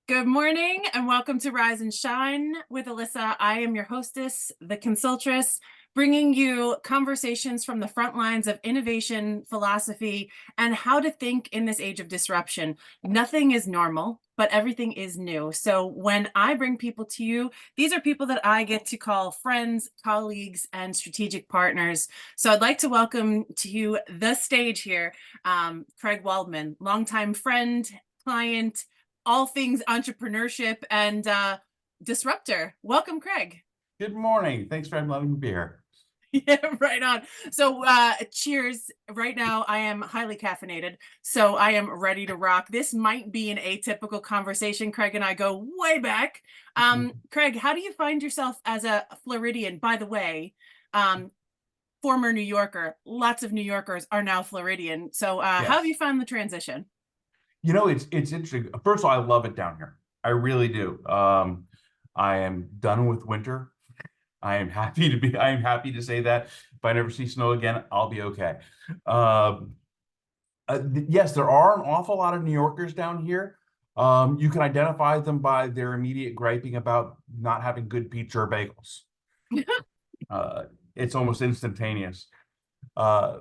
Good morning and welcome to Rise and Shine with Alissa. I am your hostess, the consultress, bringing you conversations from the front lines of innovation, philosophy, and how to think in this age of disruption. Nothing is normal, but everything is new. So when I bring people to you, these are people that I get to call friends, colleagues, and strategic partners. So I'd like to welcome to you the stage here, Craig Waldman, longtime friend, client, all things entrepreneurship and disruptor. Welcome, Craig. Good morning. Thanks for letting me be here. Yeah, right on. So cheers. Right now, I am highly caffeinated, so I am ready to rock. This might be an atypical conversation. Craig and I go way back. Craig, how do you find yourself as a Floridian? By the way, former New Yorker. Lots of New Yorkers are now Floridian. So how have you Yes. found the transition? It's interesting. First of all, I love it down here. I really do. I am done with winter. I am happy to say that. If I never see snow again, I'll be okay. Um, yes, there are an awful lot of New Yorkers down here. You can identify them by their immediate griping about not having good pizza or bagels. Uh, it's almost instantaneous. Uh,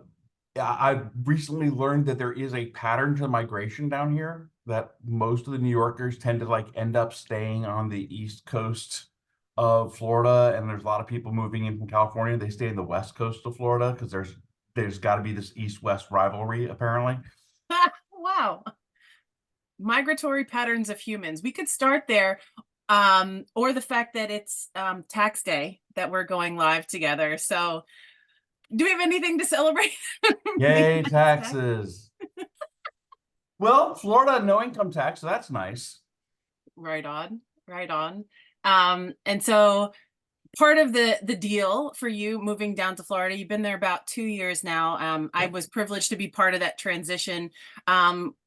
I've recently learned that there is a pattern to migration down here, that most of the New Yorkers tend to end up staying on the East Coast of Florida, and there's a lot of people moving in from California. They stay in the West Coast of Florida because there's got to be this East-West rivalry, apparently. Wow. Migratory patterns of humans. We could start there. Or the fact that it's tax day that we're going live together. So do we have anything to celebrate? Yay, taxes. Well, Florida, no income tax, so that's nice. Right on, right on. And so part of the deal for you moving down to Florida, you've been there about 2 years now. I was privileged to be part of that transition.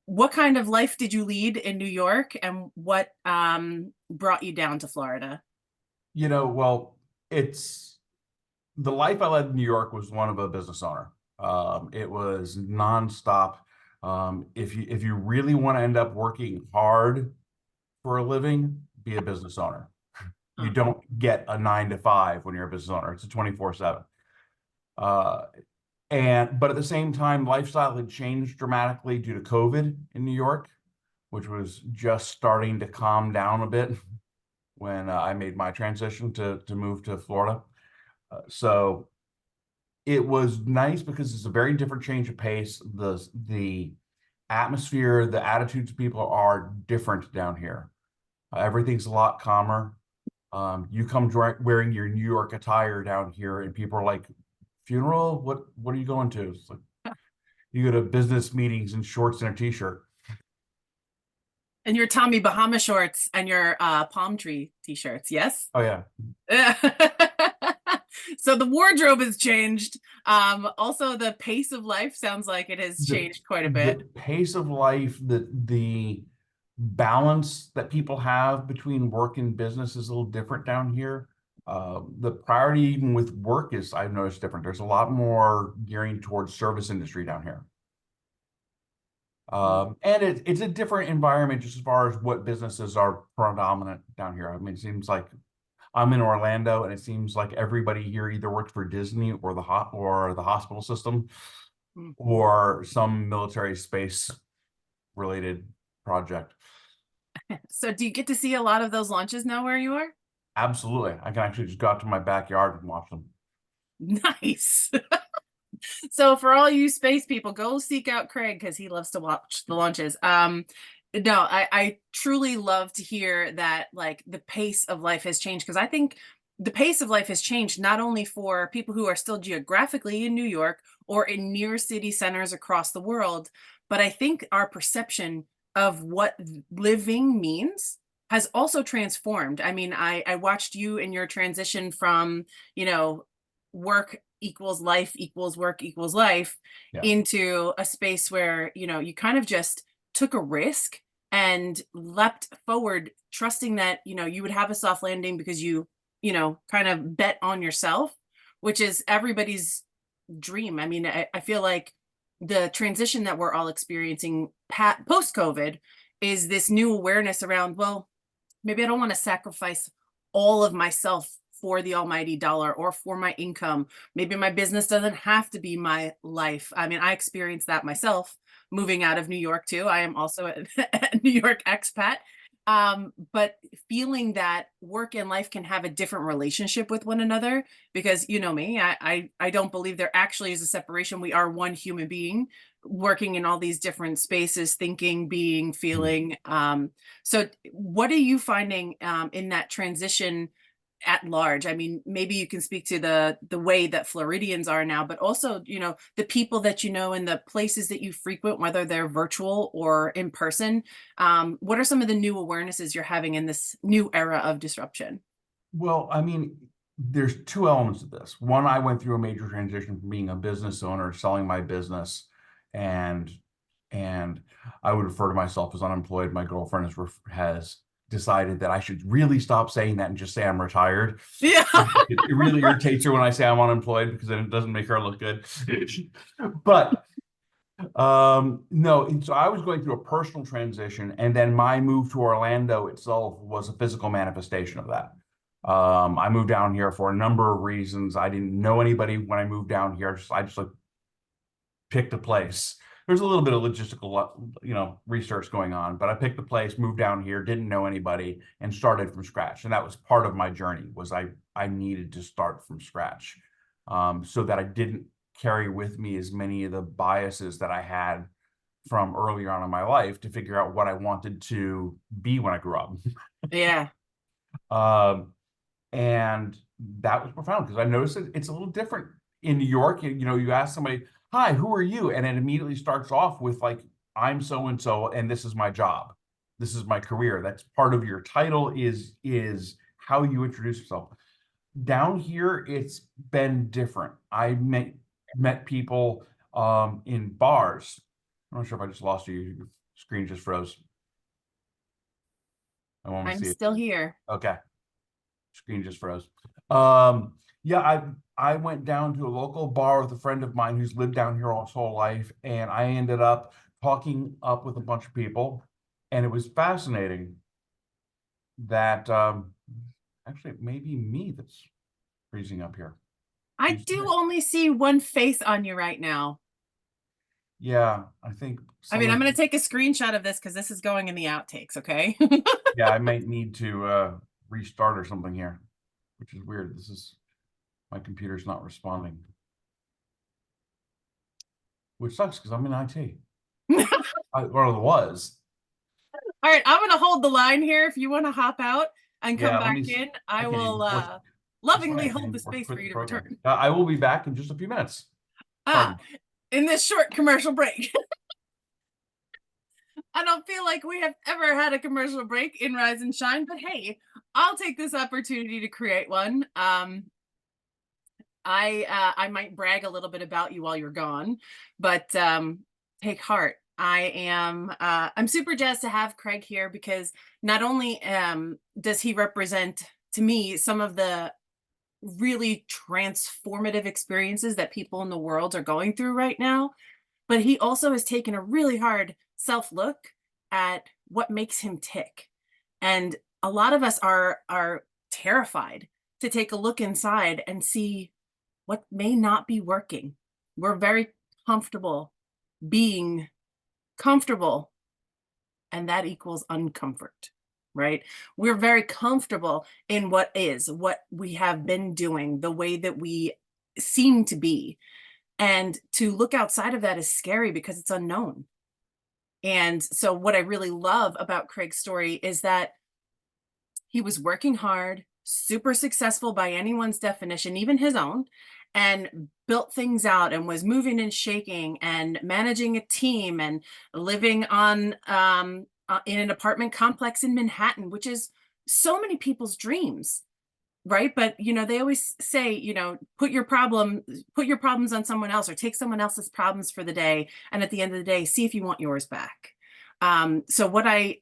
What kind of life did you lead in New York, and what brought you down to Florida? Well, it's the life I led in New York was one of a business owner. It was nonstop. If you really want to end up working hard for a living, be a business owner. You Huh. don't get a 9 to 5 when you're a business owner. It's a 24/7. Uh, but at the same time, lifestyle had changed dramatically due to COVID in New York, which was just starting to calm down a bit when I made my transition to move to Florida. So it was nice because it's a very different change of pace. The atmosphere, the attitudes of people are different down here. Everything's a lot calmer. You come wearing your New York attire down here, and people are like, "Funeral? What are you going to?" It's like you go to business meetings in shorts and a t-shirt. And your Tommy Bahama shorts and your palm tree t-shirts, yes? Oh yeah. So the wardrobe has changed. Also, the pace of life sounds like it has The changed quite a the bit. pace of life, the balance that people have between work and business is a little different down here. The priority even with work is, I've noticed, different. There's a lot more gearing towards service industry down here. And it's a different environment just as far as what businesses are predominant down here. I mean, it seems like I'm in Orlando, and it seems like everybody here either works for Disney or the hospital system Mhm. or some military space related project. So do you get to see a lot of those launches now where you are? Absolutely. I can actually just go out to my backyard and watch them. Nice. So for all you space people, go seek out Craig because he loves to watch the launches. No, I truly love to hear that, like, the pace of life has changed, because I think the pace of life has changed not only for people who are still geographically in New York or in near city centers across the world, but I think our perception of what living means has also transformed. I mean, I watched you in your transition from, you know, work equals life equals work equals life Yeah. into a space where, you kind of just took a risk and leapt forward, trusting that, you would have a soft landing because you kind of bet on yourself, which is everybody's dream. I mean, I feel like the transition that we're all experiencing post COVID is this new awareness around, well, maybe I don't want to sacrifice all of myself for the almighty dollar or for my income. Maybe my business doesn't have to be my life. I mean, I experienced that myself moving out of New York too. I am also a New York expat. But feeling that work and life can have a different relationship with one another, because you know me, I don't believe there actually is a separation. We are one human being working in all these different spaces, thinking, being, feeling. So what are you finding in that transition at large? I mean, maybe you can speak to the way that Floridians are now, but also, you know, the people that you know and the places that you frequent, whether they're virtual or in person. What are some of the new awarenesses you're having in this new era of disruption? Well, I mean, there's two elements of this. One, I went through a major transition from being a business owner, selling my business, and and I would refer to myself as unemployed. My girlfriend has decided that I should really stop saying that and just say I'm retired. Yeah. It really irritates her when I say I'm unemployed because then it doesn't make her look good. But no, and so I was going through a personal transition, and then my move to Orlando itself was a physical manifestation of that. I moved down here for a number of reasons. I didn't know anybody when I moved down here. I just like picked a place. There's a little bit of logistical, research going on, but I picked the place, moved down here, didn't know anybody, and started from scratch. And that was part of my journey. Was I needed to start from scratch, so that I didn't carry with me as many of the biases that I had from earlier on in my life to figure out what I wanted to be when I grew up. Yeah. Um, and that was profound because I noticed that it's a little different in New York. You ask somebody, "Hi, who are you?" And it immediately starts off with like, "I'm so and so, and this is my job. This is my career." That's part of your title is how you introduce yourself. Down here, it's been different. I met people in bars. I'm not sure if I just lost you. Your screen just froze. I want to I'm see it. still here. Okay. Screen just froze. Yeah, I went down to a local bar with a friend of mine who's lived down here all his whole life, and I ended up talking up with a bunch of people, and it was fascinating that actually it may be me that's freezing up here. I do only see one face on you right now. Yeah, I think I mean, someone. I'm going to take a screenshot of this because this is going in the outtakes, okay? Yeah, I might need to restart or something here, which is weird. My computer's not responding, which sucks because I'm in IT. Or it was. All right, I'm going to hold the line here. If you want to hop out and come Yeah, back in, I I can't will even force. It's funny, lovingly I can't hold the even force space for quit the you to program. return. I will be back in just a few minutes. Ah, Pardon. in this short commercial break. I don't feel like we have ever had a commercial break in Rise and Shine, but hey, I'll take this opportunity to create one. I might brag a little bit about you while you're gone, but take heart. I'm super jazzed to have Craig here because not only does he represent to me some of the really transformative experiences that people in the world are going through right now, but he also has taken a really hard self look at what makes him tick. And a lot of us are terrified to take a look inside and see what may not be working. We're very comfortable being comfortable, and that equals uncomfort, right? We're very comfortable in what we have been doing, the way that we seem to be. And to look outside of that is scary because it's unknown. And so, what I really love about Craig's story is that he was working hard, super successful by anyone's definition, even his own, and built things out and was moving and shaking and managing a team and living on in an apartment complex in Manhattan, which is so many people's dreams, right? But they always say, put your problems on someone else or take someone else's problems for the day, and at the end of the day, see if you want yours back. So what I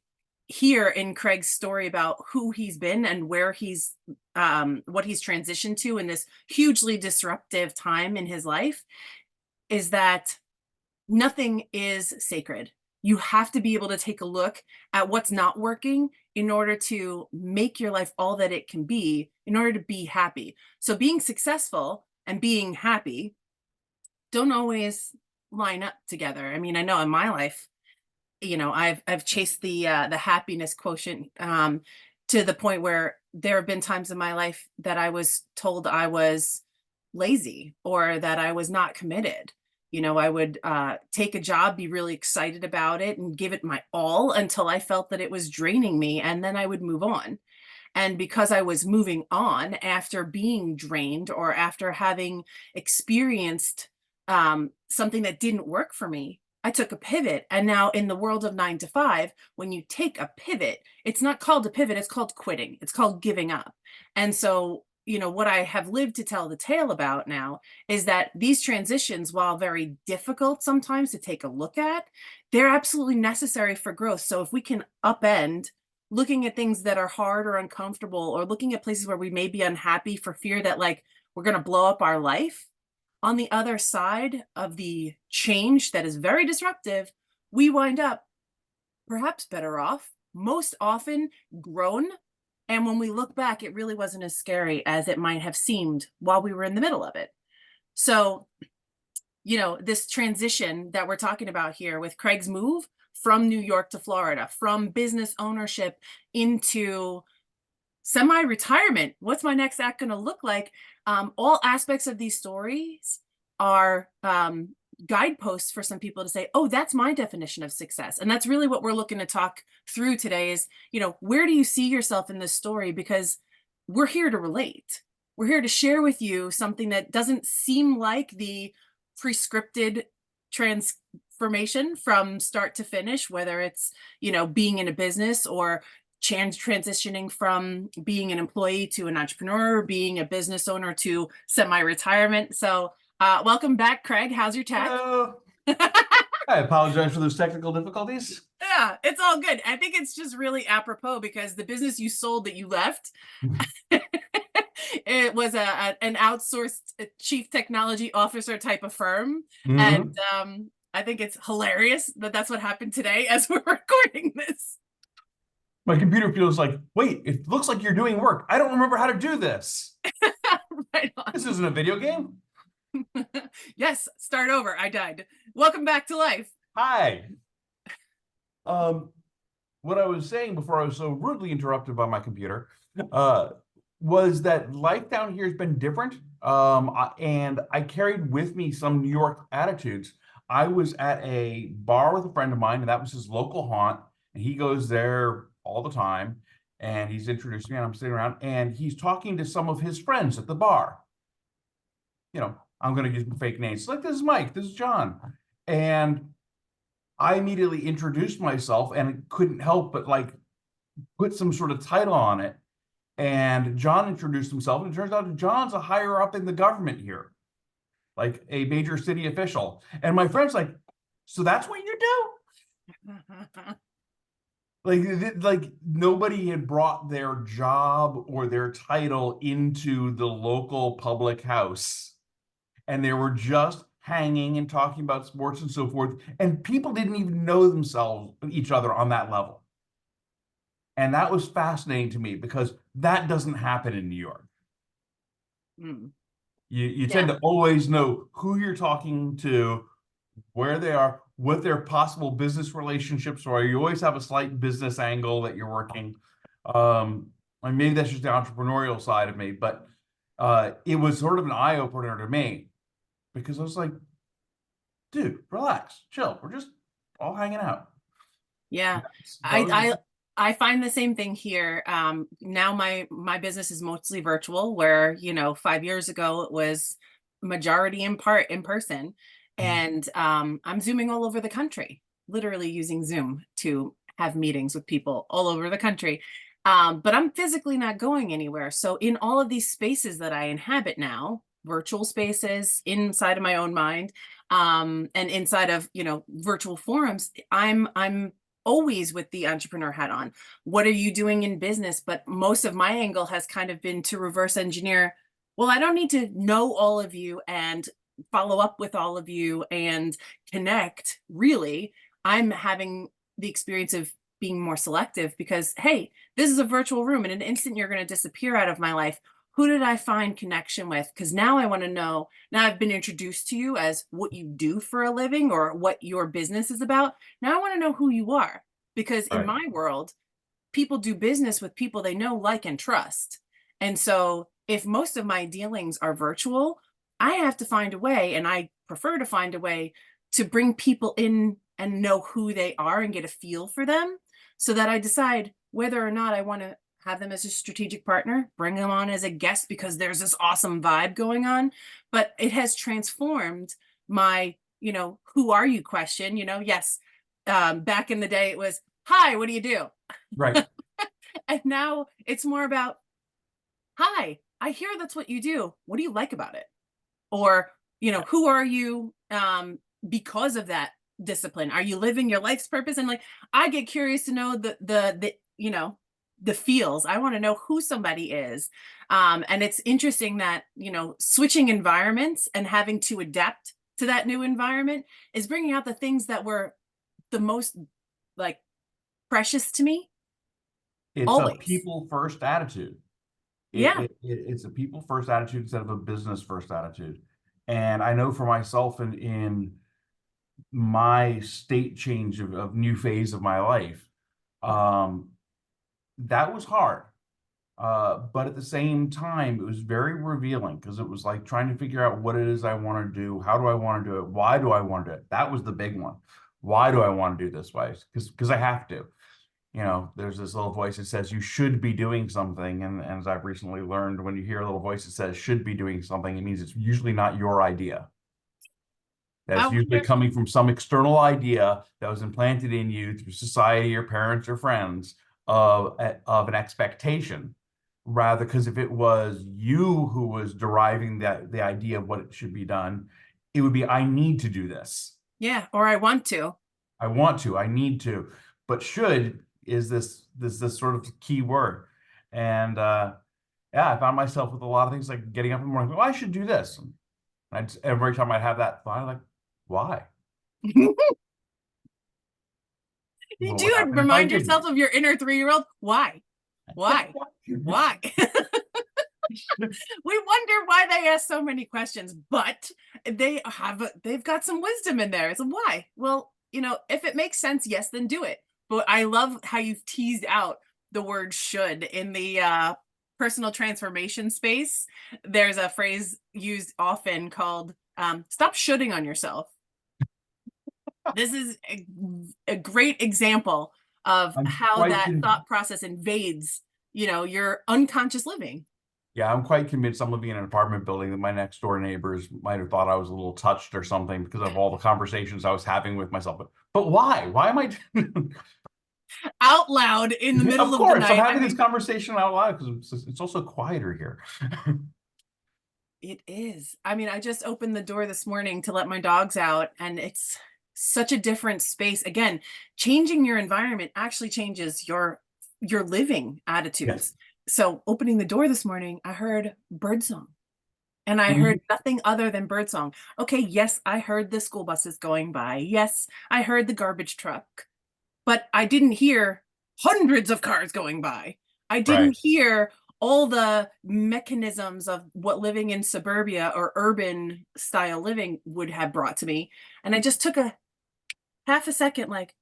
hear in Craig's story about who he's been and where he's what he's transitioned to in this hugely disruptive time in his life is that nothing is sacred. You have to be able to take a look at what's not working in order to make your life all that it can be, in order to be happy. So being successful and being happy don't always line up together. I mean, I know in my life, I've chased the happiness quotient to the point where there have been times in my life that I was told I was lazy or that I was not committed. I would take a job, be really excited about it, and give it my all until I felt that it was draining me, and then I would move on. And because I was moving on after being drained or after having experienced something that didn't work for me, I took a pivot. And now in the world of 9 to 5, when you take a pivot, it's not called a pivot, it's called quitting. It's called giving up. And so, what I have lived to tell the tale about now is that these transitions, while very difficult sometimes to take a look at, they're absolutely necessary for growth. So if we can upend looking at things that are hard or uncomfortable, or looking at places where we may be unhappy for fear that like we're going to blow up our life, on the other side of the change that is very disruptive, we wind up perhaps better off, most often grown. And when we look back, it really wasn't as scary as it might have seemed while we were in the middle of it. So, this transition that we're talking about here with Craig's move from New York to Florida, from business ownership into semi-retirement. What's my next act going to look like? All aspects of these stories are guideposts for some people to say, oh, that's my definition of success. And that's really what we're looking to talk through today is, where do you see yourself in this story? Because we're here to relate. We're here to share with you something that doesn't seem like the prescripted transformation from start to finish, whether it's, being in a business or transitioning from being an employee to an entrepreneur, being a business owner to semi-retirement. So welcome back, Craig. How's your tech? Hello. I apologize for those technical difficulties. Yeah, it's all good. I think it's just really apropos because the business you sold that you left, it was an outsourced chief technology officer type of firm. And I think it's hilarious that that's what happened today as we're recording this. My computer feels like, wait, it looks like you're doing work. I don't remember how to do this. Right on. This isn't a video game. Yes, start over. I died. Welcome back to life. Hi. What I was saying before I was so rudely interrupted by my computer was that life down here has been different. And I carried with me some New York attitudes. I was at a bar with a friend of mine, and that was his local haunt. And he goes there all the time. And he's introduced me, and I'm sitting around, and he's talking to some of his friends at the bar. I'm going to use fake names. Like, this is Mike, this is John. And I immediately introduced myself and couldn't help but like put some sort of title on it. And John introduced himself, and it turns out John's a higher up in the government here, like a major city official. And my friend's like, so that's what you do? Like nobody had brought their job or their title into the local public house. And they were just hanging and talking about sports and so forth. And people didn't even know each other on that level. And that was fascinating to me because that doesn't happen in New York. You tend to always know who you're talking to, where they are, what their possible business relationships are. You always have a slight business angle that you're working. And maybe that's just the entrepreneurial side of me, but it was sort of an eye opener to me. Because I was like, dude, relax, chill. We're just all hanging out. Yeah, I find the same thing here. Now my business is mostly virtual, where 5 years ago it was majority in person, and I'm zooming all over the country, literally using Zoom to have meetings with people all over the country. But I'm physically not going anywhere. So in all of these spaces that I inhabit now, virtual spaces inside of my own mind, and inside of virtual forums, I'm always with the entrepreneur hat on. What are you doing in business? But most of my angle has kind of been to reverse engineer. Well, I don't need to know all of you and follow up with all of you and connect. Really, I'm having the experience of being more selective because, hey, this is a virtual room. In an instant, you're going to disappear out of my life. Who did I find connection with? Because now I want to know. Now I've been introduced to you as what you do for a living or what your business is about. Now I want to know who you are. Because in Right. my world, people do business with people they know, like, and trust. And so if most of my dealings are virtual, I have to find a way, and I prefer to find a way to bring people in and know who they are and get a feel for them so that I decide whether or not I want to have them as a strategic partner, bring them on as a guest because there's this awesome vibe going on. But it has transformed my, who are you question. Yes, back in the day, it was, hi, what do you do? Right. And now it's more about, hi, I hear that's what you do. What do you like about it? Or, Yeah. who are you because of that discipline? Are you living your life's purpose? And like, I get curious to know the feels. I want to know who somebody is. And it's interesting that, switching environments and having to adapt to that new environment is bringing out the things that were the most like precious to me It's a always. people first attitude. Yeah. It's a people first attitude instead of a business first attitude. And I know for myself in my state change of new phase of my life, um, that was hard. But at the same time, it was very revealing because it was like trying to figure out what it is I want to do. How do I want to do it? Why do I want to do it? That was the big one. Why do I want to do this way? Because I have to. There's this little voice that says you should be doing something. And as I've recently learned, when you hear a little voice that says should be doing something, it means it's usually not your idea. I That's usually wonder. coming from some external idea that was implanted in you through society, your parents or friends of an expectation. Rather, because if it was you who was deriving the idea of what it should be done, it would be, I need to do this. Yeah, or I want to. I want to, I need to. But should is this sort of key word. And yeah, I found myself with a lot of things like getting up in the morning, oh, I should do this. And every time I'd have that thought, I'm like, why? You What would do happen if I remind didn't? yourself of your inner 3-year-old. Why? Why? Why? We wonder why they ask so many questions, but they've got some wisdom in there. It's like, why? Well, if it makes sense, yes, then do it. But I love how you've teased out the word should in the personal transformation space. There's a phrase used often called stop shoulding on yourself. This is a great example of I'm how quite that con thought process invades, your unconscious living. Yeah, I'm quite convinced I'm living in an apartment building that my next door neighbors might have thought I was a little touched or something because of all the conversations I was having with myself. But why? Why am I? Out loud in the Of middle of the course, I'm night. I having this mean, conversation out loud because it's also quieter here. it is. I mean, I just opened the door this morning to let my dogs out, and it's such a different space. Again, changing your environment actually changes your living Yes. attitudes. So opening the door this morning, I heard birdsong. And I heard Mhm. nothing other than birdsong. Okay, yes, I heard the school buses going by. Yes, I heard the garbage truck, but I didn't hear hundreds of cars going by. I Right. didn't hear all the mechanisms of what living in suburbia or urban style living would have brought to me. And I just took a half a second, like,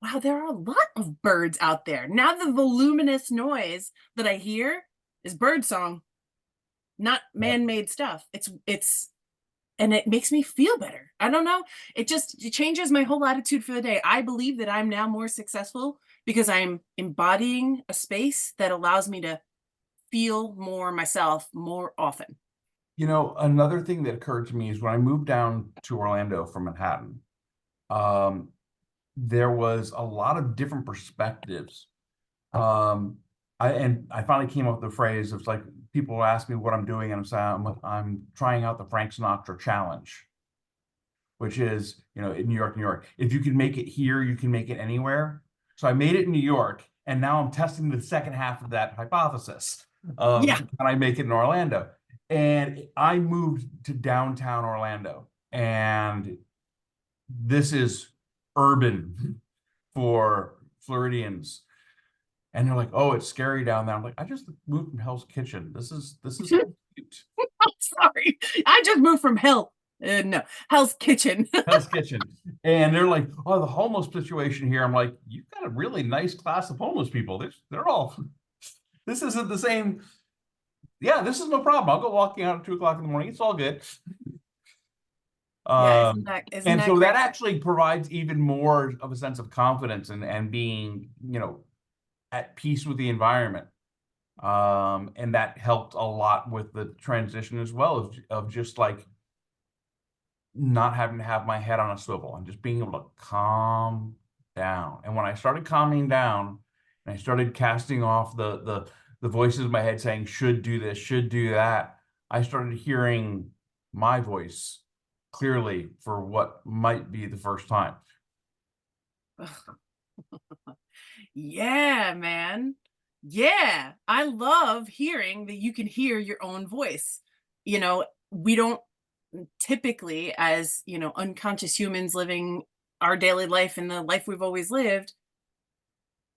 wow, there are a lot of birds out there. Now the voluminous noise that I hear is bird song, not Yep. man-made stuff. It's and it makes me feel better. I don't know. It changes my whole attitude for the day. I believe that I'm now more successful because I'm embodying a space that allows me to feel more myself more often. Another thing that occurred to me is when I moved down to Orlando from Manhattan, um, there was a lot of different perspectives. Um, I finally came up with the phrase of like people ask me what I'm doing, and I'm saying I'm trying out the Frank Sinatra challenge, which is in New York. If you can make it here, you can make it anywhere. So I made it in New York, and now I'm testing the second half of that hypothesis of Yeah. can I make it in Orlando? And I moved to downtown Orlando, and this is urban for Floridians. And they're like, oh, it's scary down there. I'm like, I just moved from Hell's Kitchen. This is cute. I'm sorry. I just moved from hell. No, Hell's Kitchen. Hell's Kitchen. And they're like, oh, the homeless situation here. I'm like, you've got a really nice class of homeless people. They're all, this isn't the same. Yeah, this is no problem. I'll go walking out at 2 o'clock in the morning. It's all good. Yeah, isn't And that so that great? actually provides even more of a sense of confidence and being, at peace with the environment. And that helped a lot with the transition as well of just like not having to have my head on a swivel and just being able to calm down. And when I started calming down and I started casting off the voices in my head saying should do this, should do that, I started hearing my voice clearly for what might be the first time. Yeah, man. Yeah, I love hearing that you can hear your own voice. We don't typically, as unconscious humans living our daily life and the life we've always lived.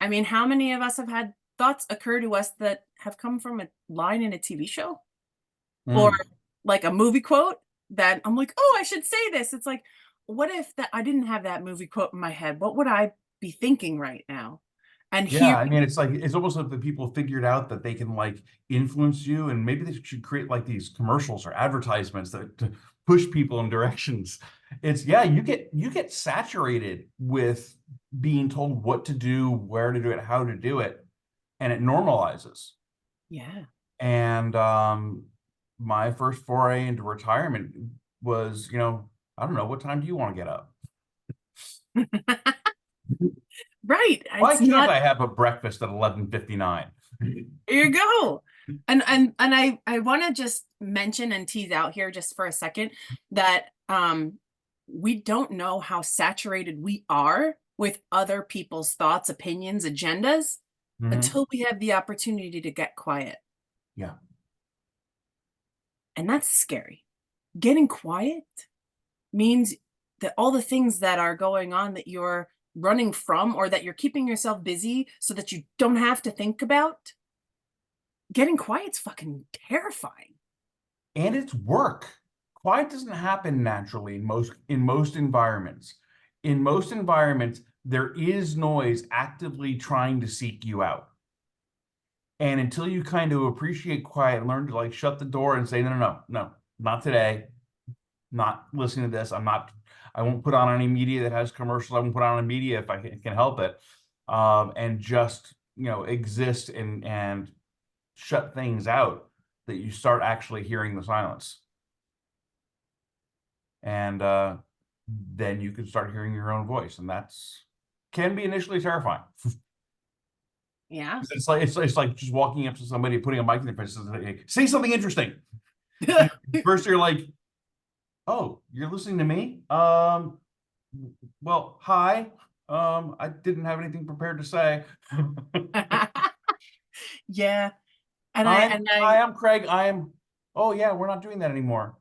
I mean, how many of us have had thoughts occur to us that have come from a line in a TV show or Mm. like a movie quote that I'm like, oh, I should say this. It's like, what if that I didn't have that movie quote in my head? What would I be thinking right now? And Yeah, here, I mean, it's almost like the people figured out that they can like influence you, and maybe they should create like these commercials or advertisements that to push people in directions. It's yeah, you get saturated with being told what to do, where to do it, how to do it, and it normalizes. yeah. And my first foray into retirement was, I don't know, what time do you want to get up? Right. Why It's can't not. I have a breakfast at 11:59? Here you go. And I want to just mention and tease out here just for a second that we don't know how saturated we are with other people's thoughts, opinions, agendas Mhm. until we have the opportunity to get quiet. Yeah. And that's scary. Getting quiet means that all the things that are going on that you're running from or that you're keeping yourself busy so that you don't have to think about, getting quiet's fucking terrifying. And it's work. Quiet doesn't happen naturally in most environments. In most environments, there is noise actively trying to seek you out. And until you kind of appreciate quiet and learn to like shut the door and say, no, no, no, no, not today. Not listening to this. I won't put on any media that has commercials. I won't put on any media if I can help it. And just, exist and shut things out that you start actually hearing the silence. And then you can start hearing your own voice, and that's can be initially terrifying. Yeah. It's like just walking up to somebody, putting a mic in their face, and say something interesting. And first, you're like, "Oh, you're listening to me? Well, hi. I didn't have anything prepared to say. Yeah. And I I'm and hi, I I'm Craig. Oh yeah, we're not doing that anymore.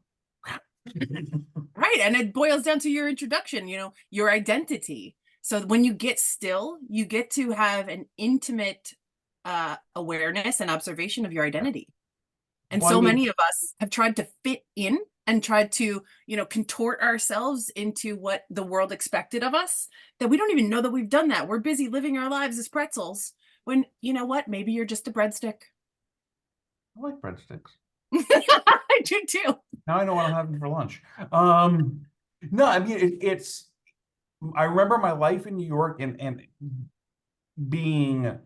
right, and it boils down to your introduction, your identity. So when you get still, you get to have an intimate awareness and observation of your identity. And Well, I so mean, many of us have tried to fit in and tried to, contort ourselves into what the world expected of us that we don't even know that we've done that. We're busy living our lives as pretzels when, you know what, maybe you're just a breadstick. I like breadsticks. I do too. Now I know what I'm having for lunch. No, I mean it's. I remember my life in New York and being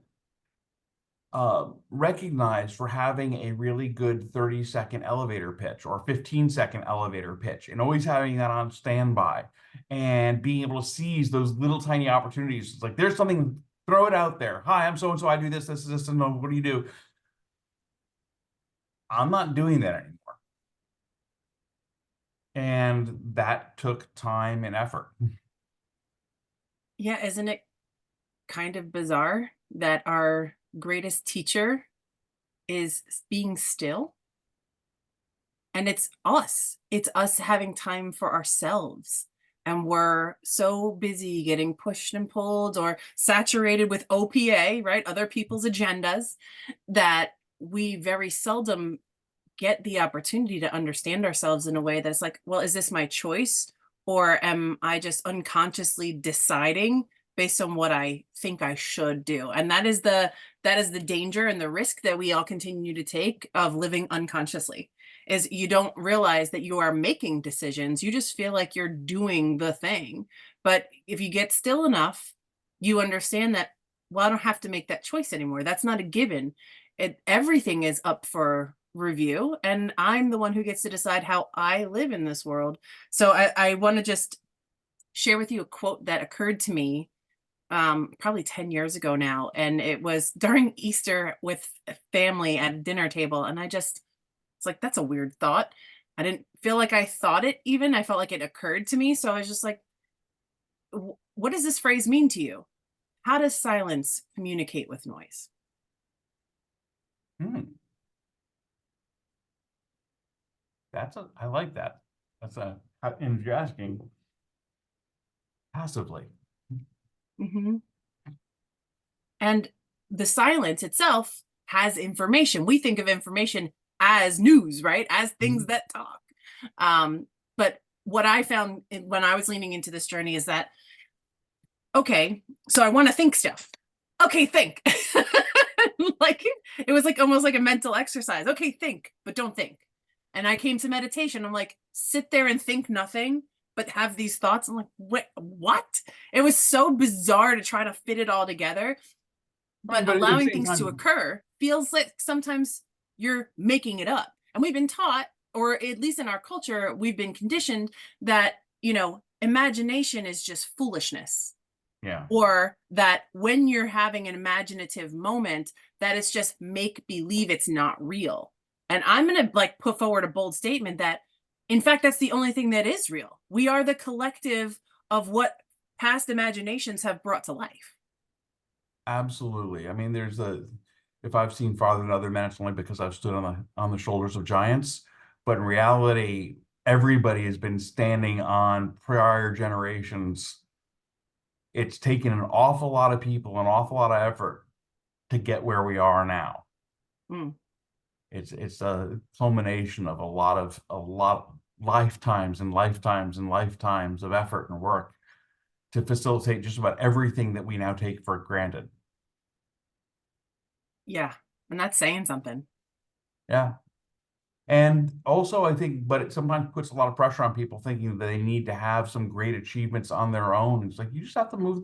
recognized for having a really good 30-second elevator pitch or 15-second elevator pitch, and always having that on standby, and being able to seize those little tiny opportunities. It's like there's something, throw it out there. Hi, I'm so and so. I do this, this, this, and what do you do? I'm not doing that anymore. And that took time and effort. Yeah, isn't it kind of bizarre that our greatest teacher is being still? And it's us. It's us having time for ourselves. And we're so busy getting pushed and pulled or saturated with OPA, right? Other people's agendas, that we very seldom get the opportunity to understand ourselves in a way that's like, well, is this my choice? Or am I just unconsciously deciding based on what I think I should do? And that is the danger and the risk that we all continue to take of living unconsciously, is you don't realize that you are making decisions. You just feel like you're doing the thing. But if you get still enough, you understand that, well, I don't have to make that choice anymore. That's not a given. Everything is up for review, and I'm the one who gets to decide how I live in this world. So I want to just share with you a quote that occurred to me probably 10 years ago now, and it was during Easter with a family at a dinner table, and it's like, that's a weird thought. I didn't feel like I thought it even. I felt like it occurred to me. So I was just like, what does this phrase mean to you? How does silence communicate with noise? Hmm. I like that. And you're asking passively. Mhm. And the silence itself has information. We think of information as news, right? As things Mhm. that talk. But what I found when I was leaning into this journey is that, okay, so I want to think stuff. Okay, think. Like, it was like almost like a mental exercise. Okay, think, but don't think. And I came to meditation. I'm like, sit there and think nothing, but have these thoughts. I'm like, what? It was so bizarre to try to fit it all together, I mean, but but at the allowing same things to time, occur feels like sometimes you're making it up. And we've been taught, or at least in our culture, we've been conditioned that, imagination is just foolishness, yeah, or that when you're having an imaginative moment, that it's just make believe, it's not real. And I'm going to like put forward a bold statement that, in fact, that's the only thing that is real. We are the collective of what past imaginations have brought to life. absolutely. I mean, if I've seen farther than other men, it's only because I've stood on the shoulders of giants. But in reality, everybody has been standing on prior generations. It's taken an awful lot of people, an awful lot of effort to get where we are now. Mm, It's a culmination of a lot lifetimes and lifetimes and lifetimes of effort and work to facilitate just about everything that we now take for granted. yeah. And that's saying something. Yeah. And also, I think, but it sometimes puts a lot of pressure on people thinking that they need to have some great achievements on their own. It's like you just have to move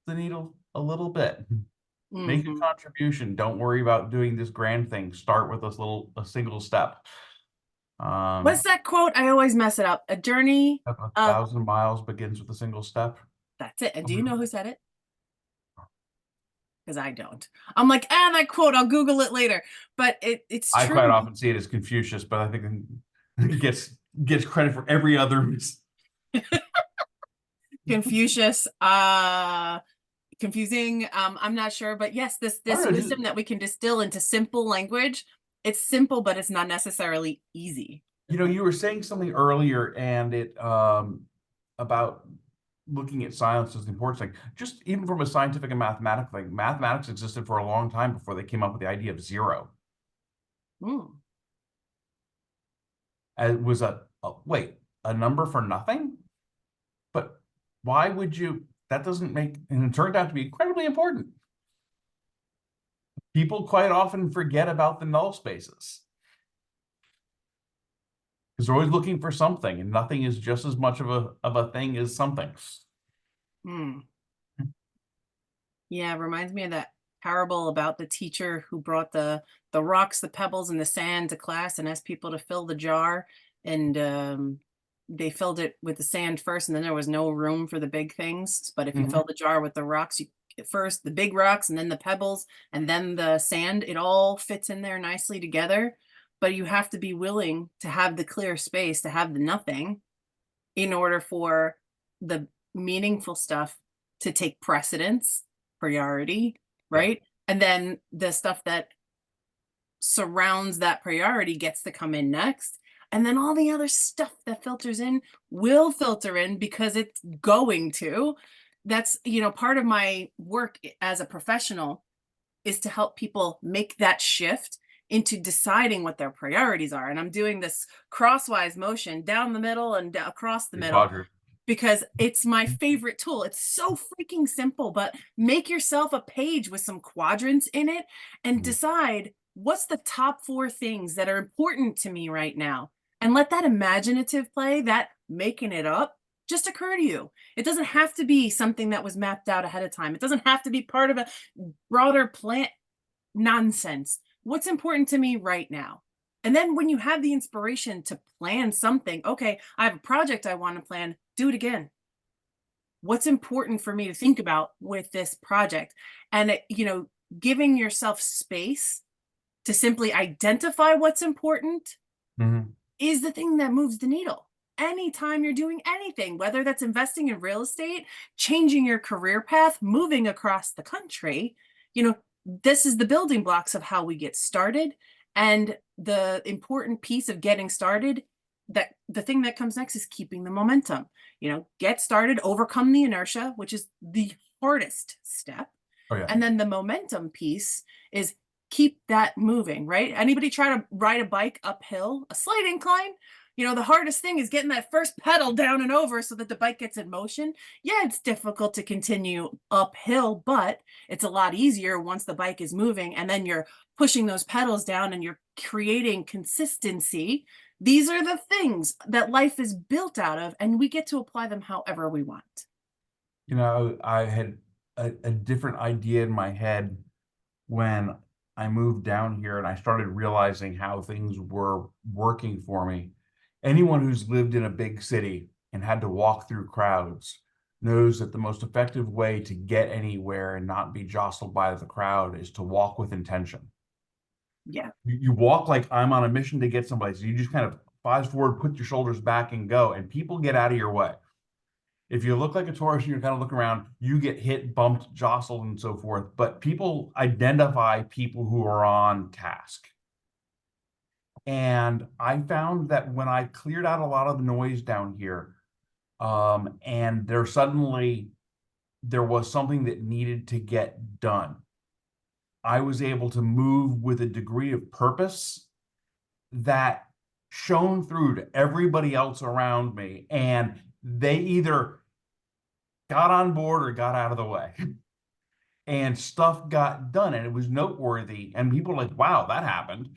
the needle a little bit. Make a Mhm. contribution. Don't worry about doing this grand thing. Start with a single step. What's Um, that quote? I always mess it up. A journey. a Uh, 1,000 miles begins with a single step. that's it. And do you know who said it? Because I don't. I'm like, that quote, I'll Google it later. But it's I quite true. often see it as Confucius, but I think it gets credit for every other. Confucius, confusing. I'm not sure, but yes, this I don't this know, just wisdom that we can distill into simple language. It's simple, but it's not necessarily easy. you were saying something earlier, and it about looking at silence as the important thing. Just even from a scientific and mathematical thing, mathematics existed for a long time before they came up with the idea of zero. Mm, It was a number for nothing? But why would you? That doesn't make, and it turned out to be incredibly important. People quite often forget about the null spaces because they're always looking for something, and nothing is just as much of a thing as something. mm. Yeah, it reminds me of that parable about the teacher who brought the rocks, the pebbles, and the sand to class and asked people to fill the jar. And they filled it with the sand first, and then there was no room for the big things. But if you Mhm. fill the jar with the rocks, you first the big rocks, and then the pebbles, and then the sand, it all fits in there nicely together. But you have to be willing to have the clear space, to have the nothing, in order for the meaningful stuff to take precedence, priority, Yeah. right? And then the stuff that surrounds that priority gets to come in next. And then all the other stuff that filters in will filter in because it's going to. That's, part of my work as a professional is to help people make that shift into deciding what their priorities are. And I'm doing this crosswise motion down the middle and across the middle Roger. because it's my favorite tool. It's so freaking simple, but make yourself a page with some quadrants in it and Mhm. decide what's the top 4 things that are important to me right now. And let that imaginative play, that making it up, just occur to you. It doesn't have to be something that was mapped out ahead of time. It doesn't have to be part of a broader plan nonsense. What's important to me right now? And then when you have the inspiration to plan something, okay, I have a project I want to plan, do it again. What's important for me to think about with this project? And, giving yourself space to simply identify what's important Mhm. is the thing that moves the needle. Anytime you're doing anything, whether that's investing in real estate, changing your career path, moving across the country, this is the building blocks of how we get started. And the important piece of getting started, that the thing that comes next is keeping the momentum. Get started, overcome the inertia, which is the hardest step. Oh yeah. And then the momentum piece is keep that moving, right? Anybody try to ride a bike uphill, a slight incline? The hardest thing is getting that first pedal down and over so that the bike gets in motion. Yeah, it's difficult to continue uphill, but it's a lot easier once the bike is moving and then you're pushing those pedals down and you're creating consistency. These are the things that life is built out of, and we get to apply them however we want. I had a different idea in my head when I moved down here and I started realizing how things were working for me. Anyone who's lived in a big city and had to walk through crowds knows that the most effective way to get anywhere and not be jostled by the crowd is to walk with intention. Yeah. You walk like I'm on a mission to get somebody. So you just kind of fast forward, put your shoulders back and go, and people get out of your way. If you look like a tourist and you're kind of looking around, you get hit, bumped, jostled, and so forth. But people identify people who are on task. And I found that when I cleared out a lot of the noise down here, and there was something that needed to get done, I was able to move with a degree of purpose that shone through to everybody else around me. And they either got on board or got out of the way. And stuff got done, and it was noteworthy. And people were like, wow, that happened.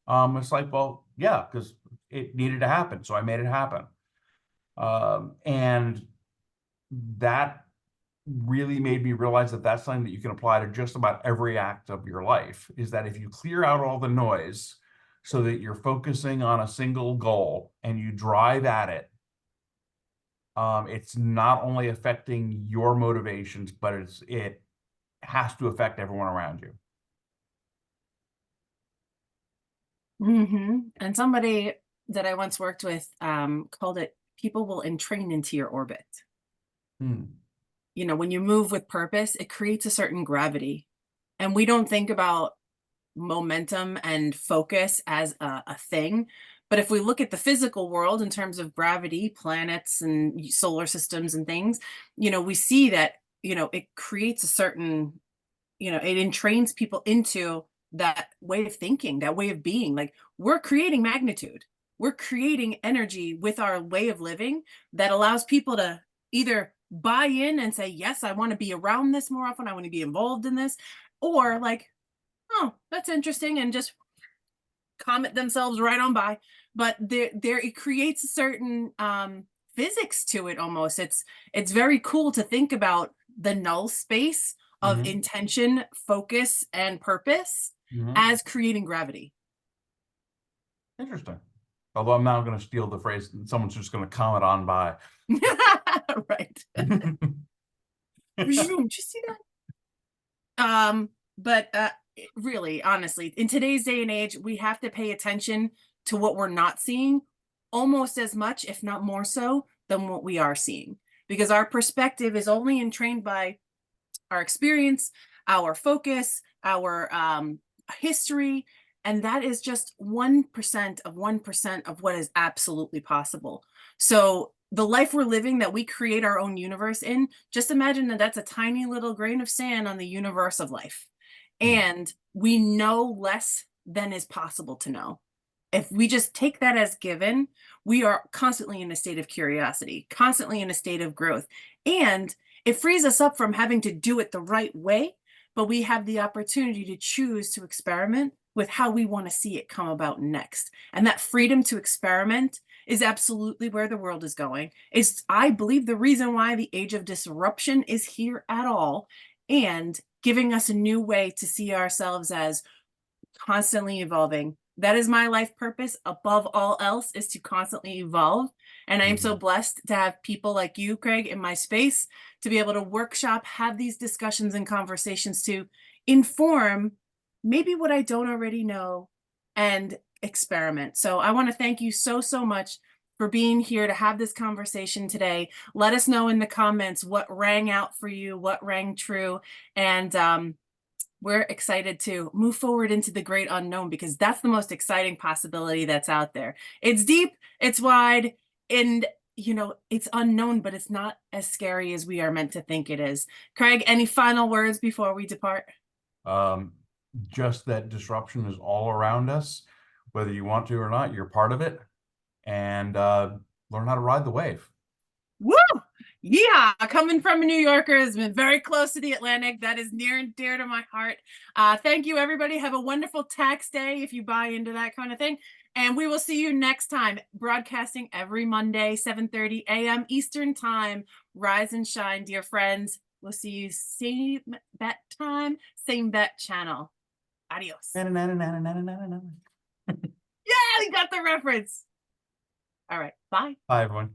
It's like, well, yeah, because it needed to happen. So I made it happen. And that really made me realize that that's something that you can apply to just about every act of your life, is that if you clear out all the noise so that you're focusing on a single goal and you drive at it, it's not only affecting your motivations, but it has to affect everyone around you. And somebody that I once worked with called it people will entrain into your orbit. Hmm. When you move with purpose, it creates a certain gravity. And we don't think about momentum and focus as a thing. But if we look at the physical world in terms of gravity, planets and solar systems and things, we see that, it creates a certain, it entrains people into that way of thinking, that way of being. Like we're creating magnitude, we're creating energy with our way of living that allows people to either buy in and say, yes, I want to be around this more often, I want to be involved in this, or like, oh, that's interesting, and just comment themselves right on by. But there it creates a certain physics to it almost. It's very cool to think about the null space of Mm-hmm. intention, focus, and purpose Mm-hmm. as creating gravity. Interesting. Although I'm now going to steal the phrase, someone's just going to comment on by. Right. Did you see that? But really, honestly, in today's day and age, we have to pay attention to what we're not seeing almost as much, if not more so, than what we are seeing. Because our perspective is only entrained by our experience, our focus, our history, And that is just 1% of 1% of what is absolutely possible. So the life we're living, that we create our own universe in, just imagine that that's a tiny little grain of sand on the universe of life. And we know less than is possible to know. If we just take that as given, we are constantly in a state of curiosity, constantly in a state of growth. And it frees us up from having to do it the right way, but we have the opportunity to choose to experiment with how we want to see it come about next. And that freedom to experiment is absolutely where the world is going. Is, I believe, the reason why the age of disruption is here at all, and giving us a new way to see ourselves as constantly evolving. That is my life purpose above all else, is to constantly evolve. And I am so blessed to have people like you, Craig, in my space, to be able to workshop, have these discussions and conversations to inform maybe what I don't already know, and experiment. So I want to thank you so, so much for being here to have this conversation today. Let us know in the comments what rang out for you, what rang true. And we're excited to move forward into the great unknown, because that's the most exciting possibility that's out there. It's deep, it's wide, and it's unknown, but it's not as scary as we are meant to think it is. Craig, any final words before we depart? Just that disruption is all around us, whether you want to or not. You're part of it, and learn how to ride the wave. Woo! Yeah, coming from a New Yorker has been very close to the Atlantic. That is near and dear to my heart. Thank you, everybody. Have a wonderful tax day if you buy into that kind of thing. And we will see you next time, broadcasting every Monday, 7:30 a.m. Eastern Time. Rise and shine, dear friends. We'll see you same bat time, same bat channel. Adios. Yeah, we got the reference. All right, bye. Bye, everyone.